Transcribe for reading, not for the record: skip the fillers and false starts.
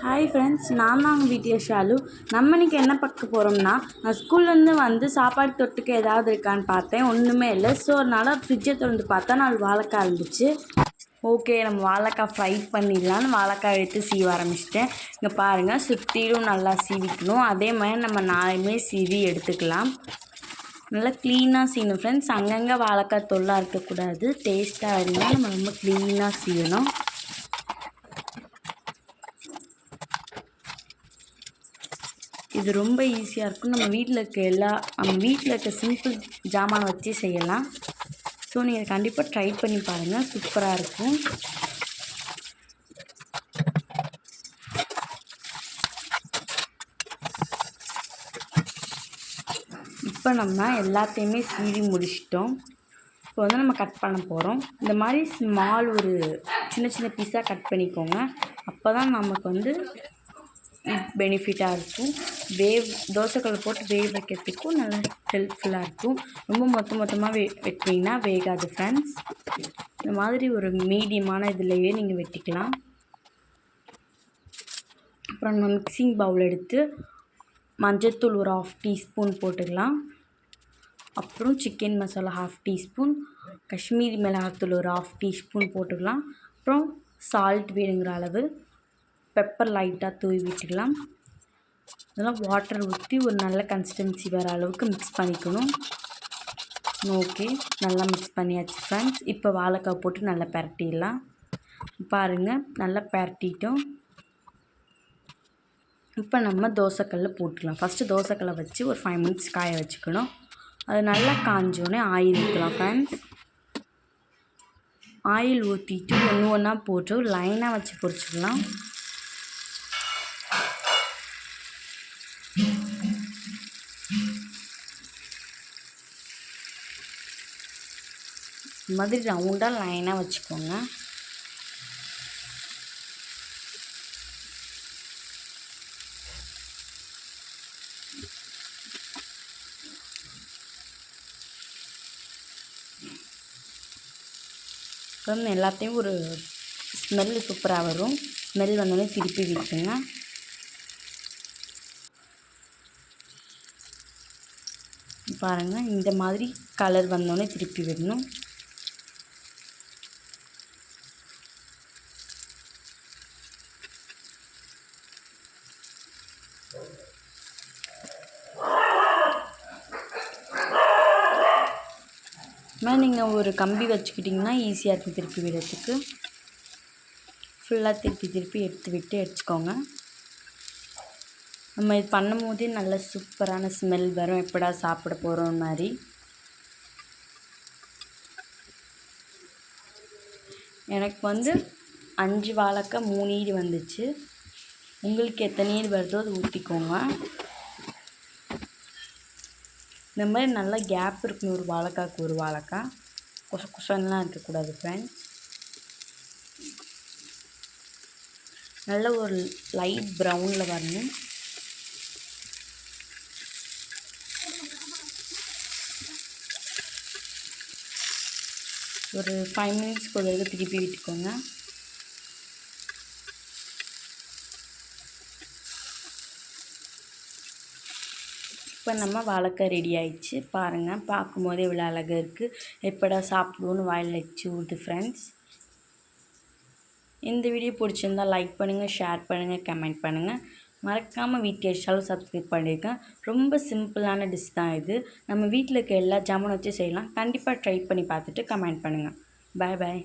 Hi friends, நான் தான் உங்கள் வீட்டில் ஷாலு. நம்ம இன்றைக்கி என்ன பார்க்க போகிறோம்னா, நான் ஸ்கூல்லேருந்து வந்து சாப்பாடு தொட்டுக்க ஏதாவது இருக்கான்னு பார்த்தேன். ஒன்றுமே இல்லை. ஸோ அதனால் ஃப்ரிட்ஜை திறந்து பார்த்தா 4 வாழைக்காய் இருந்துச்சு. ஓகே, நம்ம வாழைக்காய் ஃப்ரை பண்ணிடலான்னு வாழைக்காய் எடுத்து சீவ ஆரம்பிச்சிட்டேன். இங்கே பாருங்கள், சுற்றிலும் நல்லா சீவிக்கணும். அதே மாதிரி நம்ம 4மே சீவி எடுத்துக்கலாம். நல்லா க்ளீனாக சீவணும் ஃப்ரெண்ட்ஸ். அங்கங்கே வாழைக்காய் தொல்லாக இருக்கக்கூடாது. டேஸ்ட்டாக இருந்தால் நம்ம ரொம்ப க்ளீனாக சீவணும். இது ரொம்ப ஈஸியாக இருக்கும். நம்ம வீட்டில் இருக்க சிம்பிள் ஜாமானை வச்சு செய்யலாம். ஸோ நீங்கள் கண்டிப்பாக ட்ரை பண்ணி பாருங்கள், சூப்பராக இருக்கும். இப்போ நம்ம எல்லாத்தையுமே சீவி முடிச்சிட்டோம். இப்போ வந்து நம்ம கட் பண்ண போகிறோம். இந்த மாதிரி ஸ்மால் ஒரு சின்ன சின்ன பீஸாக கட் பண்ணிக்கோங்க. அப்போ தான் நமக்கு வந்து பெனிஃபிட்டாக இருக்கும். தோசைக்கல்லை போட்டு வேக வைக்கிறதுக்கும் நல்லா ஹெல்ப்ஃபுல்லாக இருக்கும். ரொம்ப மொத்தமாக வெட்டினீங்கன்னா வேகாது ஃப்ரெண்ட்ஸ். இந்த மாதிரி ஒரு மீடியமான இதுலேயே நீங்கள் வெட்டிக்கலாம். அப்புறம் நம்ம மிக்சிங் பவுல் எடுத்து மஞ்சள்தூள் ஒரு 1/2 டீஸ்பூன் போட்டுக்கலாம். அப்புறம் சிக்கன் மசாலா 1/2 டீஸ்பூன், காஷ்மீரி மிளகாத்தூள் ஒரு 1/2 டீஸ்பூன் போட்டுக்கலாம். அப்புறம் சால்ட் வேணுங்கிற அளவு, பெப்பர் லைட்டாக தூவி விட்டுக்கலாம். இதெல்லாம் வாட்டர் ஊற்றி ஒரு நல்ல கன்சிஸ்டன்சி வர அளவுக்கு மிக்ஸ் பண்ணிக்கணும். ஓகே, நல்லா மிக்ஸ் பண்ணியாச்சு ஃப்ரெண்ட்ஸ். இப்போ வாழைக்காய் போட்டு நல்லா பரட்டிடலாம். பாருங்கள், நல்லா பரட்டிட்டோம். இப்போ நம்ம தோசைக்கல்ல போட்டுக்கலாம். ஃபஸ்ட்டு தோசைக்கல்லை வச்சு ஒரு 5 மினிட்ஸ் காய வச்சுக்கணும். அது நல்லா காஞ்சோடனே ஆயில் ஊற்றலாம் ஃப்ரெண்ட்ஸ். ஆயில் ஊற்றிட்டு ஒன்று ஒன்றா போட்டு லைனாக வச்சு பொரிச்சிக்கலாம். இந்த மாதிரி ரவுண்டாக லைனாக வச்சுக்கோங்க. அப்புறம் எல்லாத்தையும் ஒரு ஸ்மெல்லு சூப்பராக வரும். ஸ்மெல் வந்தோடனே திருப்பி விட்டுருங்க. பாருங்கள், இந்த மாதிரி கலர் வந்தோடனே திருப்பி விடணும். ஆனால் நீங்கள் ஒரு கம்பி வச்சுக்கிட்டிங்கன்னா ஈஸியாக இருக்கும் திருப்பி விடுறதுக்கு. ஃபுல்லாக திருப்பி எடுத்துக்கோங்க. நம்ம இது பண்ணும் போதே நல்ல சூப்பரான ஸ்மெல் வரும். எப்படா சாப்பிட போகிறோம் மாதிரி. எனக்கு வந்து 5 வாழைக்காய் 3 ஈடு வந்துச்சு. உங்களுக்கு எத்தனை ஈடு வருதோ அது ஊற்றிக்கோங்க. இந்த மாதிரி நல்லா கேப் இருக்கணும். ஒரு வாழைக்காய்க்கு ஒரு வாழைக்காய் குசன்லாம் இருக்கக்கூடாது ஃப்ரெண்ட்ஸ். நல்ல ஒரு லைட் ப்ரௌனில் வரணும். ஒரு 5 மினிட்ஸ்க்கு ஒரு தடவை திருப்பி விட்டுக்கோங்க. இப்போ நம்ம வாழைக்காய் ரெடி ஆயிடுச்சு. பாருங்கள், பார்க்கும்போதே இவ்வளோ அழகாக இருக்குது. எப்படா சாப்பிடுவோன்னு வாயில் வச்சு ஊடுது ஃப்ரெண்ட்ஸ். இந்த வீடியோ பிடிச்சிருந்தால் லைக் பண்ணுங்கள், ஷேர் பண்ணுங்கள், கமெண்ட் பண்ணுங்கள். மறக்காமல் வீட்டில் ஷாலு சப்ஸ்கிரைப் பண்ணியிருக்கேன். ரொம்ப சிம்பிளான டிஷ் தான் இது. நம்ம வீட்டில் இருக்க எல்லா ஜாமானும் வச்சு செய்யலாம். கண்டிப்பாக ட்ரை பண்ணி பார்த்துட்டு கமெண்ட் பண்ணுங்கள். பாய் பாய்.